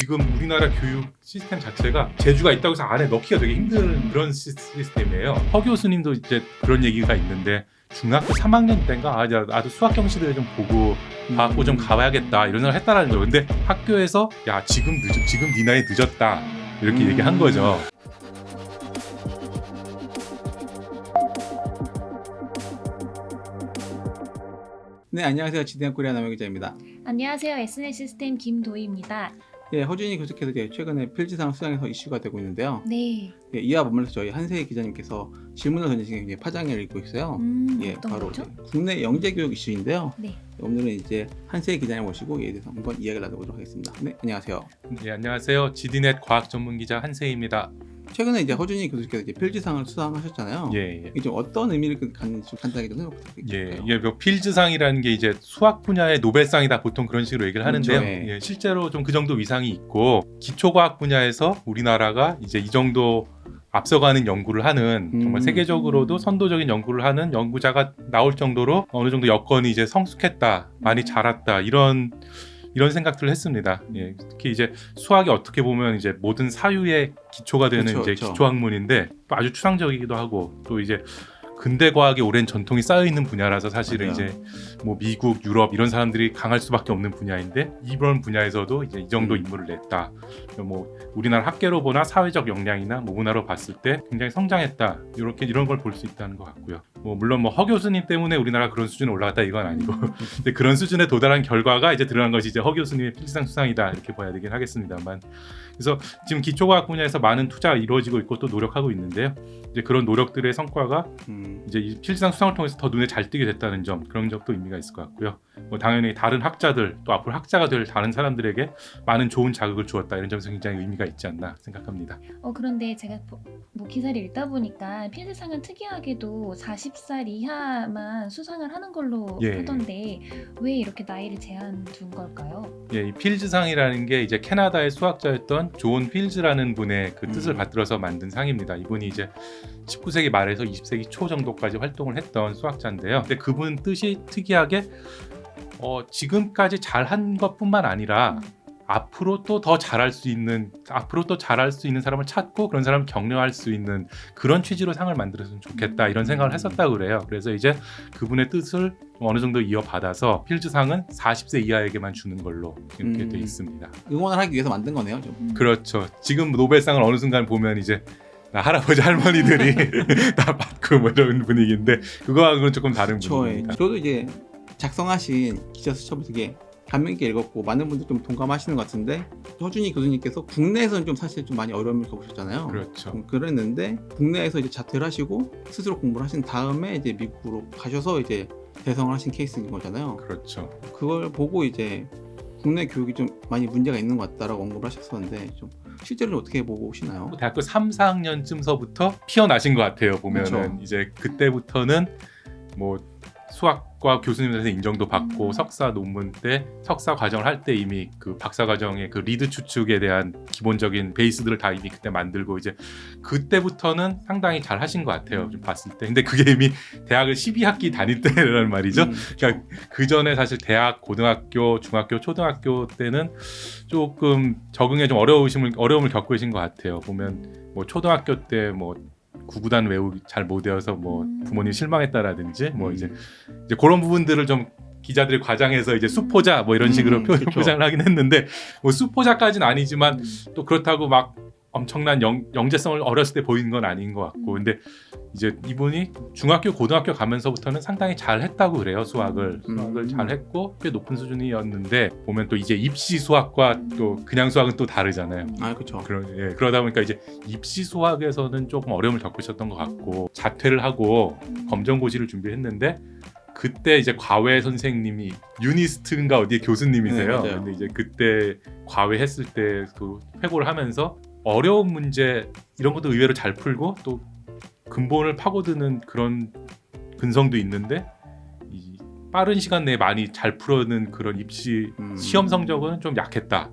지금 우리나라 교육 시스템 자체가 재주가 있다고 해서 안에 넣기가 되게 힘든 그런 시스템이에요. 허 교수님도 이제 그런 얘기가 있는데 중학교 3학년 때인가 나도 수학 경시대회 좀 보고 받고 좀 가봐야겠다 이런 생각을 했다라는 거예요. 근데 학교에서 야 지금 네 나이 늦었다 이렇게 얘기한 거죠. 네, 안녕하세요. 지대한 코리아 남영 기자입니다. 안녕하세요. SNS 시스템 김도희입니다. 예, 허준이 교수께서 이제 최근에 필지상 수상해서 이슈가 되고 있는데요. 네. 예, 이와 맞물려서 저희 한세희 기자님께서 질문을 던지신 게 파장을 일고 있어요. 예, 어떤 바로 거죠? 국내 영재 교육 이슈인데요. 네. 오늘은 이제 한세희 기자님 모시고 이에 대해서 한번 이야기를 나눠보도록 하겠습니다. 네, 안녕하세요. 네, 안녕하세요. 지디넷 과학 전문 기자 한세희입니다. 최근에 이제 허준이 교수께서 이제 필지상을 수상하셨잖아요. 예. 이게 좀 어떤 의미를 갖는지 좀 간단하게 좀 설명 예, 부탁드릴게요. 이게 뭐 필즈상이라는 게 이제 수학 분야의 노벨상이다 보통 그런 식으로 얘기를 하는데요. 그렇죠, 예. 예, 실제로 좀 그 정도 위상이 있고 기초과학 분야에서 우리나라가 이제 이 정도 앞서가는 연구를 하는 정말 세계적으로도 선도적인 연구를 하는 연구자가 나올 정도로 어느 정도 여건이 이제 성숙했다, 많이 자랐다 이런 생각들을 했습니다. 예, 특히 이제 수학이 어떻게 보면 이제 모든 사유의 기초가 되는 그쵸, 이제 그쵸. 기초학문인데 또 아주 추상적이기도 하고 또 이제 근대 과학의 오랜 전통이 쌓여 있는 분야라서 사실은 맞아요. 이제 뭐 미국, 유럽 이런 사람들이 강할 수밖에 없는 분야인데 이런 분야에서도 이제 이 정도 인물을 냈다. 뭐 우리나라 학계로 보나 사회적 역량이나 뭐 문화로 봤을 때 굉장히 성장했다. 이런 걸 볼 수 있다는 것 같고요. 뭐 물론 뭐 허 교수님 때문에 우리나라 그런 수준에 올라갔다 이건 아니고 근데 그런 수준에 도달한 결과가 이제 드러난 것이 이제 허 교수님의 필지상 수상이다 이렇게 봐야 되긴 하겠습니다만. 그래서 지금 기초과학 분야에서 많은 투자가 이루어지고 있고 또 노력하고 있는데요. 이제 그런 노력들의 성과가 이제 이 필지상 수상을 통해서 더 눈에 잘 띄게 됐다는 점, 그런 점도 의미가 있을 것 같고요. 뭐 당연히 다른 학자들 또 앞으로 학자가 될 다른 사람들에게 많은 좋은 자극을 주었다 이런 점에서 굉장히 의미가 있지 않나 생각합니다. 그런데 제가 뭐 기사를 읽다 보니까 필즈상은 특이하게도 40살 이하만 수상을 하는 걸로 예. 하던데 왜 이렇게 나이를 제한 둔 걸까요? 예, 이 필즈상이라는 게 이제 캐나다의 수학자였던 존 필즈라는 분의 그 뜻을 받들어서 만든 상입니다. 이분이 이제 19세기 말에서 20세기 초 정도까지 활동을 했던 수학자인데요. 근데 그분 뜻이 특이하게 지금까지 잘한 것뿐만 아니라 앞으로 또 더 잘할 수 있는 사람을 찾고 그런 사람을 격려할 수 있는 그런 취지로 상을 만들었으면 좋겠다 이런 생각을 했었다고 그래요. 그래서 이제 그분의 뜻을 어느 정도 이어받아서 필즈상은 40세 이하에게만 주는 걸로 이렇게 돼 있습니다. 응원을 하기 위해서 만든 거네요. 좀. 그렇죠. 지금 노벨상을 어느 순간 보면 이제 할아버지 할머니들이 다 받고 뭐 이런 분위기인데 그거하고는 조금 다른 분위기입니다. 저도 이제 작성하신 기자 수첩을 되게 감명 있게 읽었고 많은 분들이 좀 동감하시는 것 같은데 허준이 교수님께서 국내에서는 좀 사실 좀 많이 어려움을 겪으셨잖아요. 그렇죠. 그랬는데 국내에서 이제 자퇴를 하시고 스스로 공부를 하신 다음에 이제 미국으로 가셔서 이제 대성을 하신 케이스인 거잖아요. 그렇죠. 그걸 보고 이제 국내 교육이 좀 많이 문제가 있는 것 같다라고 언급을 하셨었는데 좀 실제로는 어떻게 보고 오시나요? 대학교 3, 4학년쯤서부터 피어나신 것 같아요. 보면은 그렇죠. 이제 그때부터는 뭐 수학과 교수님들한테 인정도 받고 석사 논문 때 석사 과정을 할 때 이미 그 박사 과정의 그 리드 추측에 대한 기본적인 베이스들을 다 이미 그때 만들고 이제 그때부터는 상당히 잘 하신 것 같아요. 좀 봤을 때. 근데 그게 이미 대학을 12학기 다닐 때라는 말이죠. 그러니까 그 전에 사실 대학, 고등학교, 중학교, 초등학교 때는 조금 적응에 좀 어려움을 겪고 계신 것 같아요. 보면 뭐 초등학교 때 뭐 구구단 외우기 잘 못 외워서 뭐 부모님 실망했다라든지 뭐 이제 그런 부분들을 좀 기자들이 과장해서 이제 수포자 뭐 이런 식으로 그렇죠. 표장을 하긴 했는데 뭐 수포자까지는 아니지만 또 그렇다고 막 엄청난 영재성을 어렸을 때 보이는 건 아닌 것 같고 근데 이제 이분이 중학교 고등학교 가면서부터는 상당히 잘했다고 그래요. 수학을 잘했고 꽤 높은 수준이었는데 보면 또 이제 입시 수학과 또 그냥 수학은 또 다르잖아요. 아, 그렇죠. 그러다 보니까 이제 입시 수학에서는 조금 어려움을 겪으셨던 것 같고 자퇴를 하고 검정고시를 준비했는데 그때 이제 과외 선생님이 유니스트인가 어디에 교수님이세요. 네, 맞아요. 근데 이제 그때 과외했을 때 그 회고를 하면서 어려운 문제 이런 것도 의외로 잘 풀고 또 근본을 파고드는 그런 근성도 있는데 이 빠른 시간 내에 많이 잘 풀어는 그런 입시 시험 성적은 좀 약했다.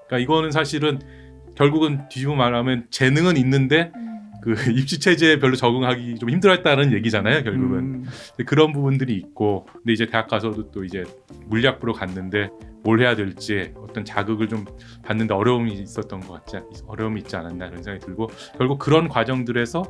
그러니까 이거는 사실은 결국은 뒤집어 말하면 재능은 있는데 그 입시 체제에 별로 적응하기 좀 힘들었다는 얘기잖아요, 결국은. 근데 그런 부분들이 있고, 근데 이제 대학 가서도 또 이제 물리학부로 갔는데 뭘 해야 될지 어떤 자극을 좀 받는데 어려움이 있지 않았나 이런 생각이 들고, 결국 그런 과정들에서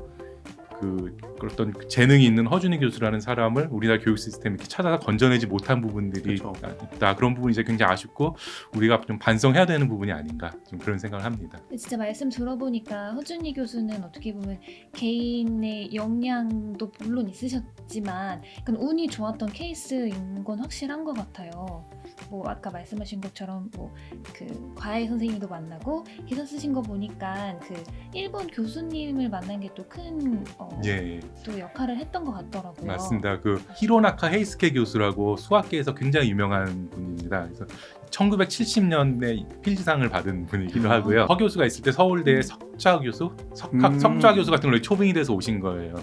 그 어떤 재능이 있는 허준희 교수라는 사람을 우리나라 교육 시스템에 이렇게 찾아서 건져내지 못한 부분들이 그렇죠. 있다. 그런 부분이 이제 굉장히 아쉽고 우리가 좀 반성해야 되는 부분이 아닌가 좀 그런 생각을 합니다. 진짜 말씀 들어보니까 허준희 교수는 어떻게 보면 개인의 역량도 물론 있으셨지만 약간 운이 좋았던 케이스인 건 확실한 것 같아요. 뭐 아까 말씀하신 것처럼 뭐 그 과외 선생님도 만나고 기사 쓰신 거 보니까 그 일본 교수님을 만난 게 또 큰 예, 또 역할을 했던 것 같더라고요. 맞습니다. 그 히로나카 헤이스케 교수라고 수학계에서 굉장히 유명한 분입니다. 그래서 1970년에 필지상을 받은 분이기도 하고요. 허 교수가 있을 때 서울대 석좌 교수, 석좌 교수 같은 걸로 초빙이 돼서 오신 거예요.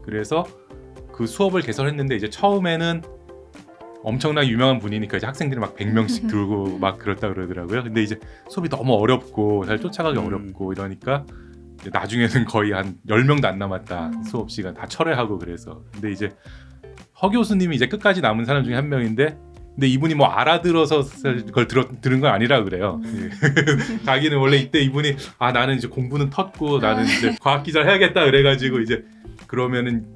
그래서 그 수업을 개설했는데 이제 처음에는 엄청나게 유명한 분이니까 이제 학생들이 막 100명씩 들고 막 그렇다 그러더라고요. 근데 이제 수업이 너무 어렵고 잘 쫓아가기 어렵고 이러니까 이제 나중에는 거의 한 10명도 안 남았다. 수업 시간 다 철회하고 그래서. 근데 이제 허 교수님이 이제 끝까지 남은 사람 중에 한 명인데, 근데 이분이 뭐 알아들어서 그걸 들은 건 아니라 그래요. 자기는 원래 이때 이분이 나는 이제 공부는 텄고 나는 이제 과학 기자를 해야겠다 그래가지고 이제 그러면은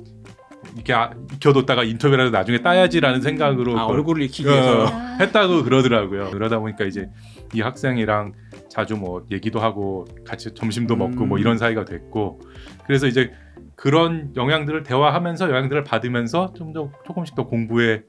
이렇게 익혀뒀다가 인터뷰라도 나중에 따야지라는 생각으로 얼굴을 익히기 위해서 했다고 그러더라고요. 그러다 보니까 이제 이 학생이랑 자주 뭐 얘기도 하고 같이 점심도 먹고 뭐 이런 사이가 됐고, 그래서 이제 그런 영향들을 대화하면서 영향들을 받으면서 좀 더 조금씩 더 공부에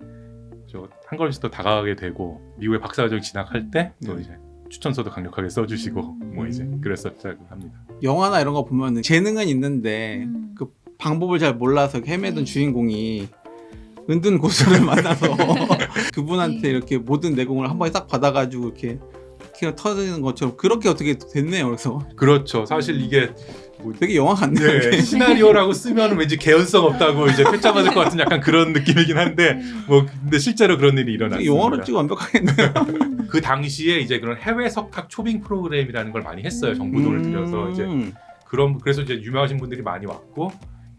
한 걸음씩 더 다가가게 되고, 미국에 박사과정 진학할 때 또 이제 추천서도 강력하게 써주시고 뭐 이제 그랬었다고 합니다. 영화나 이런 거 보면 재능은 있는데 그 방법을 잘 몰라서 헤매던 주인공이 은둔 고수를 만나서 그분한테 이렇게 모든 내공을 한 번에 딱 받아가지고 이렇게 키가 터지는 것처럼 그렇게 어떻게 됐네요. 그래서 그렇죠. 사실 이게 뭐 되게 영화 같네요. 네, 시나리오라고 쓰면 왠지 개연성 없다고 이제 패자받을 것 같은 약간 그런 느낌이긴 한데 뭐 근데 실제로 그런 일이 일어났습니다. 영화로 찍어 완벽하겠네요. 그 당시에 이제 그런 해외 석학 초빙 프로그램이라는 걸 많이 했어요. 정부 돈을 들여서 이제 그래서 이제 유명하신 분들이 많이 왔고,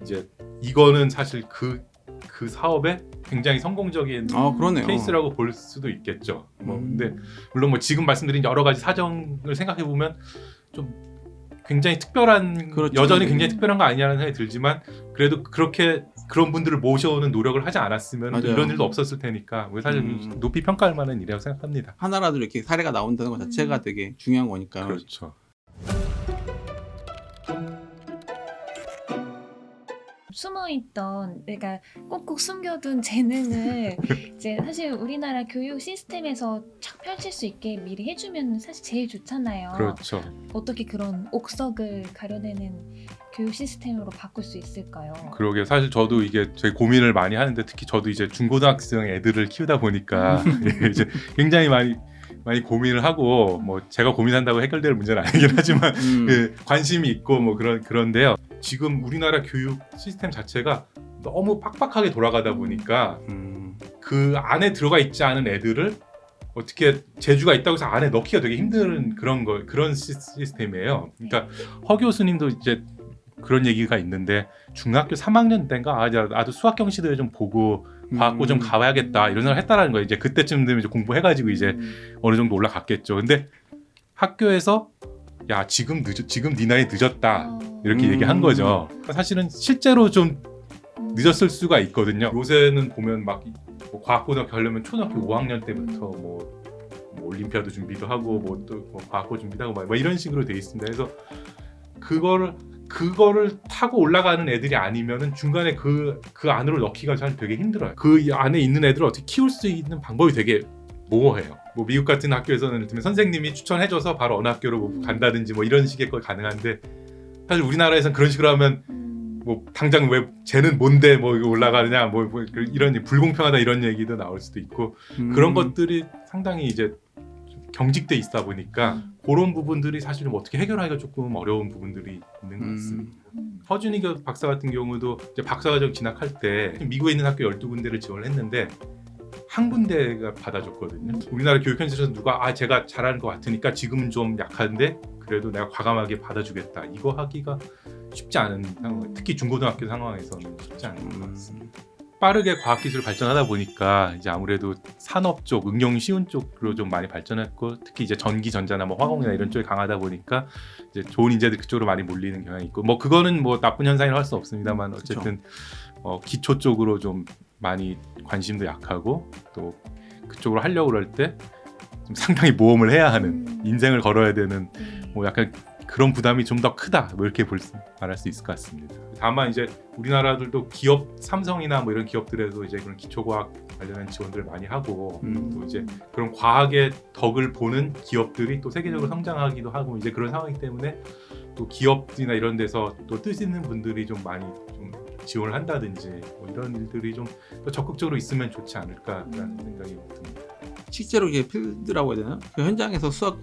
이제 이거는 사실 그 사업에 굉장히 성공적인 그러네요. 케이스라고 볼 수도 있겠죠. 뭐 근데 물론 뭐 지금 말씀드린 여러 가지 사정을 생각해 보면 좀 굉장히 특별한, 그렇죠. 여전히 굉장히 특별한 거 아니냐는 생각이 들지만, 그래도 그렇게 그런 분들을 모셔오는 노력을 하지 않았으면 맞아요. 이런 일도 없었을 테니까 사실 높이 평가할 만한 일이라고 생각합니다. 하나라도 이렇게 사례가 나온다는 것 자체가 되게 중요한 거니까요. 그렇죠. 숨어있던, 그러니까 꼭꼭 숨겨둔 재능을 이제 사실 우리나라 교육 시스템에서 착 펼칠 수 있게 미리 해주면 사실 제일 좋잖아요. 그렇죠. 어떻게 그런 옥석을 가려내는 교육 시스템으로 바꿀 수 있을까요? 그러게 사실 저도 이게 되게 고민을 많이 하는데, 특히 저도 이제 중고등학생 애들을 키우다 보니까 이제 굉장히 많이 고민을 하고, 뭐 제가 고민한다고 해결될 문제는 아니긴 하지만 그 관심이 있고 뭐 그런데요. 지금 우리나라 교육 시스템 자체가 너무 빡빡하게 돌아가다 보니까 그 안에 들어가 있지 않은 애들을 어떻게 재주가 있다고 해서 안에 넣기가 되게 힘든 그런 시스템이에요. 그러니까 허 교수님도 이제 그런 얘기가 있는데, 중학교 3학년 때인가 나도 수학 경시대회 좀 보고 과학고 좀 가봐야겠다 이런 생각을 했다라는 거예요. 이제 그때쯤 되면 이제 공부해가지고 이제 어느 정도 올라갔겠죠. 근데 학교에서 야 지금 네 나이 늦었다 이렇게 얘기한 거죠. 사실은 실제로 좀 늦었을 수가 있거든요. 요새는 보면 막 뭐 과학고등학교 하려면 초등학교 5학년 때부터 뭐 올림피아드 준비도 하고 뭐 또 과학고 준비도 하고 막 이런 식으로 돼 있습니다. 그래서 그거를 타고 올라가는 애들이 아니면은 중간에 그 안으로 넣기가 사실 되게 힘들어요. 그 안에 있는 애들을 어떻게 키울 수 있는 방법이 되게 모호해요. 뭐 미국 같은 학교에서는 예를 들면 선생님이 추천해줘서 바로 어느 학교로 뭐 간다든지 뭐 이런 식의 거 가능한데, 사실 우리나라에서는 그런 식으로 하면 뭐 당장 왜 쟤는 뭔데 뭐 이거 올라가느냐 뭐 이런 불공평하다 이런 얘기도 나올 수도 있고, 그런 것들이 상당히 이제 경직돼 있다 보니까 그런 부분들이 사실은 뭐 어떻게 해결하기가 조금 어려운 부분들이 있는 것 같습니다. 허준희 박사 같은 경우도 이제 박사과정 진학할 때 미국에 있는 학교 12군데를 지원을 했는데 한 군데가 받아줬거든요. 우리나라 교육 현실에서 누가 제가 잘하는 것 같으니까 지금은 좀 약한데 그래도 내가 과감하게 받아주겠다, 이거 하기가 쉽지 않은 상황, 특히 중고등학교 상황에서는 쉽지 않은 것 같습니다. 빠르게 과학기술 발전하다 보니까 이제 아무래도 산업 쪽, 응용 쉬운 쪽으로 좀 많이 발전했고, 특히 이제 전기, 전자나 뭐 화공이나 이런 쪽이 강하다 보니까 이제 좋은 인재들 그쪽으로 많이 몰리는 경향이 있고, 뭐 그거는 뭐 나쁜 현상이라고 할 수 없습니다만 어쨌든 기초 쪽으로 좀 많이 관심도 약하고 또 그쪽으로 하려고 그럴 때 좀 상당히 모험을 해야 하는, 인생을 걸어야 되는 뭐 약간 그런 부담이 좀 더 크다, 뭐 이렇게 말할 수 있을 것 같습니다. 다만 이제 우리나라들도 기업, 삼성이나 뭐 이런 기업들에도 이제 그런 기초과학 관련한 지원들을 많이 하고, 또 이제 그런 과학의 덕을 보는 기업들이 또 세계적으로 성장하기도 하고, 이제 그런 상황이기 때문에 또 기업이나 이런 데서 또 뜻 있는 분들이 좀 많이 좀 지원을 한다든지 뭐 이런 일들이 좀 더 적극적으로 있으면 좋지 않을까라는 생각이 듭니다. 실제로 이게 필드라고 해야 되나? 그 현장에서 수학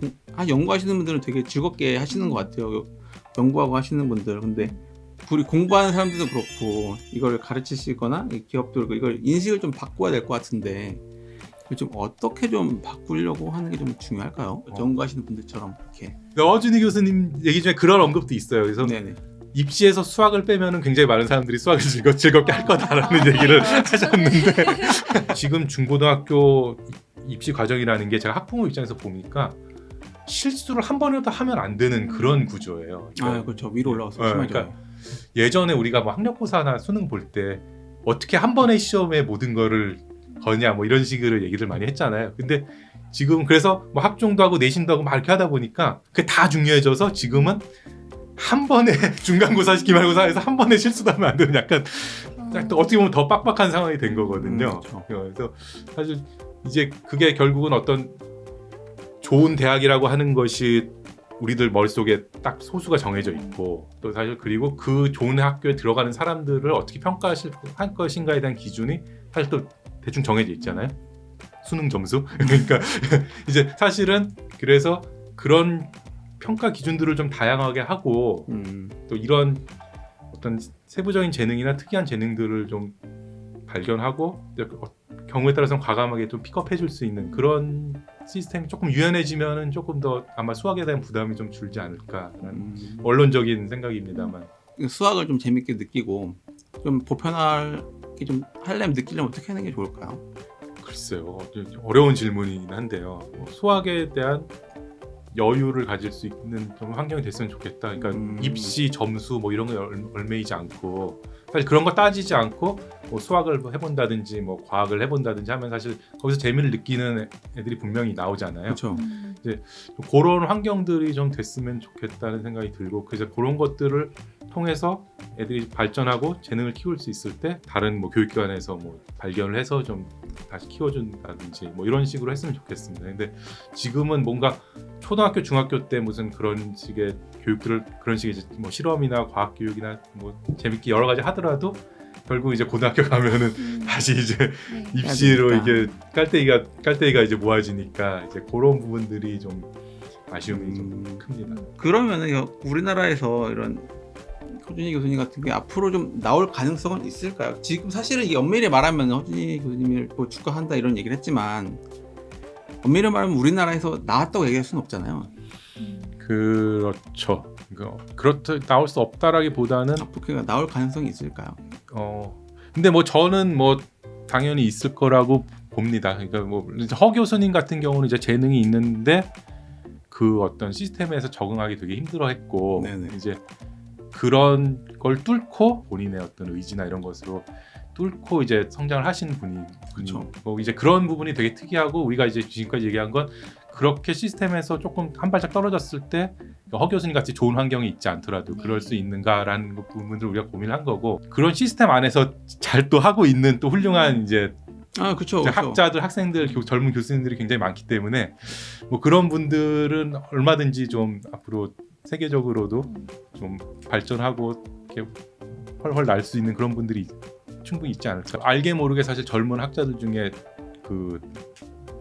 연구하시는 분들은 되게 즐겁게 하시는 것 같아요. 연구하고 하시는 분들. 근데 우리 공부하는 사람들도 그렇고 이걸 가르치시거나 이 기업들 이걸 인식을 좀 바꿔야 될 것 같은데, 좀 어떻게 좀 바꾸려고 하는 게 좀 중요할까요? 연구하시는 분들처럼 이렇게. 허준희 교수님 얘기 중에 그런 언급도 있어요. 그래서 네네. 입시에서 수학을 빼면은 굉장히 많은 사람들이 수학을 즐겁게 할 거다라는 얘기를 하셨는데, 지금 중고등학교 입시 과정이라는 게 제가 학부모 입장에서 보니까 실수를 한 번이라도 하면 안 되는 그런 구조예요. 아, 그렇죠. 위로 올라가서 그러니까 심하죠. 예전에 우리가 뭐 학력고사나 수능 볼 때 어떻게 한 번의 시험에 모든 거를 거냐 뭐 이런 식으로 얘기를 많이 했잖아요. 근데 지금 그래서 뭐 학종도 하고 내신도 하고 막 이렇게 하다 보니까 그게 다 중요해져서 지금은 한 번에 중간고사, 기말고사에서 한 번에 실수도 하면 안 되는, 약간 어떻게 보면 더 빡빡한 상황이 된 거거든요. 그렇죠. 그래서 사실 이제 그게 결국은 어떤 좋은 대학이라고 하는 것이 우리들 머릿속에 딱 소수가 정해져 있고, 또 사실 그리고 그 좋은 학교에 들어가는 사람들을 어떻게 평가할 것인가에 대한 기준이 사실 또 대충 정해져 있잖아요. 수능 점수. 그러니까 이제 사실은 그래서 그런 평가 기준들을 좀 다양하게 하고, 또 이런 어떤 세부적인 재능이나 특이한 재능들을 좀 발견하고 경우에 따라서는 과감하게 좀 픽업해 줄 수 있는 그런 시스템이 조금 유연해지면은 조금 더 아마 수학에 대한 부담이 좀 줄지 않을까라는 원론적인 생각입니다만, 수학을 좀 재밌게 느끼고 좀 보편하게 좀 느끼려면 어떻게 하는 게 좋을까요? 글쎄요, 어려운 질문이긴 한데요. 수학에 대한 여유를 가질 수 있는 좀 환경이 됐으면 좋겠다. 그러니까 입시 점수 뭐 이런 거 얽매이지 않고, 사실 그런 거 따지지 않고 뭐 수학을 해본다든지 뭐 과학을 해본다든지 하면 사실 거기서 재미를 느끼는 애들이 분명히 나오잖아요. 그렇죠. 이제 그런 환경들이 좀 됐으면 좋겠다는 생각이 들고, 그래서 그런 것들을 통해서 애들이 발전하고 재능을 키울 수 있을 때 다른 뭐 교육기관에서 뭐 발견을 해서 좀 다시 키워준다든지 뭐 이런 식으로 했으면 좋겠습니다. 근데 지금은 뭔가 초등학교, 중학교 때 무슨 그런 식의 교육들을, 그런 식의 뭐 실험이나 과학 교육이나 뭐 재밌게 여러 가지 하더라도 결국 이제 고등학교 가면은 다시 이제 입시로 이게 깔때기가 이제 모아지니까 이제 그런 부분들이 좀 아쉬움이 좀 큽니다. 그러면은 우리나라에서 이런 허준희 교수님 같은 게 앞으로 좀 나올 가능성은 있을까요? 지금 사실은 이 엄밀히 말하면 허준희 교수님을 뭐 축하한다 이런 얘기를 했지만, 엄밀히 말하면 우리나라에서 나왔다고 얘기할 수는 없잖아요. 그렇죠. 그렇다 나올 수 없다라기보다는 앞으로 나올 가능성이 있을까요? 근데 뭐 저는 뭐 당연히 있을 거라고 봅니다. 그러니까 뭐 허 교수님 같은 경우는 이제 재능이 있는데 그 어떤 시스템에서 적응하기 되게 힘들어했고, 네네. 이제 그런 걸 뚫고 본인의 어떤 의지나 이런 것으로 뚫고 이제 성장을 하신 분이, 그렇죠. 이제 그런 부분이 되게 특이하고, 우리가 이제 지금까지 얘기한 건 그렇게 시스템에서 조금 한 발짝 떨어졌을 때 허 교수님 같이 좋은 환경이 있지 않더라도 그럴 수 있는가라는 부분들 우리가 고민한 거고, 그런 시스템 안에서 잘 또 하고 있는 또 훌륭한 이제 그렇죠. 학자들, 학생들, 젊은 교수님들이 굉장히 많기 때문에 뭐 그런 분들은 얼마든지 좀 앞으로 세계적으로도 좀 발전하고 이렇게 훨훨 날 수 있는 그런 분들이 충분히 있지 않을까. 알게 모르게 사실 젊은 학자들 중에 그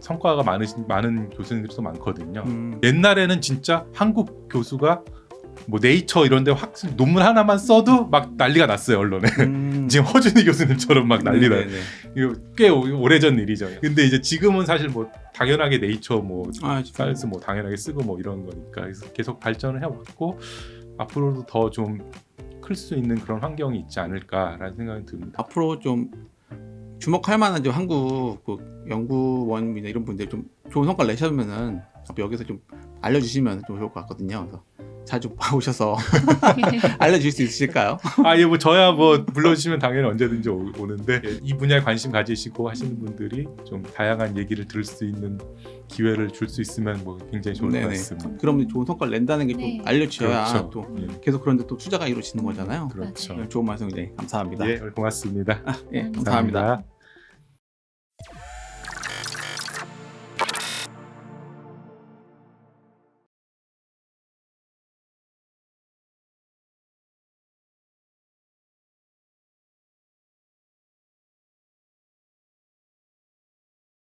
성과가 많은 교수님들도 많거든요. 옛날에는 진짜 한국 교수가 뭐 네이처 이런 데 논문 하나만 써도 막 난리가 났어요, 언론에. 지금 허준희 교수님처럼 막 난리나. 이거 꽤 오래전 일이죠. 근데 이제 지금은 사실 뭐 당연하게 네이처 뭐 사이언스 뭐 당연하게 쓰고 뭐 이런 거니까, 그래서 계속 발전을 해왔고 앞으로도 더 좀 클 수 있는 그런 환경이 있지 않을까라는 생각이 듭니다. 앞으로 좀 주목할 만한 좀 한국 그 연구원이나 이런 분들 좀 좋은 성과를 내셨으면은 여기서 좀 알려주시면 좀 좋을 것 같거든요. 그래서 자주 오셔서 알려주실 수 있으실까요? 예, 뭐 저야 뭐 불러주시면 당연히 언제든지 오는데 이 분야에 관심 가지시고 하시는 분들이 좀 다양한 얘기를 들을 수 있는 기회를 줄 수 있으면 뭐 굉장히 좋을 것 네네. 같습니다. 그러면 좋은 성과를 낸다는 게 좀 네. 알려주셔야 그렇죠. 또 예. 계속 그런데 또 투자가 이루어지는 거잖아요. 그렇죠. 맞아요. 좋은 말씀 감사합니다. 예, 고맙습니다. 예, 감사합니다.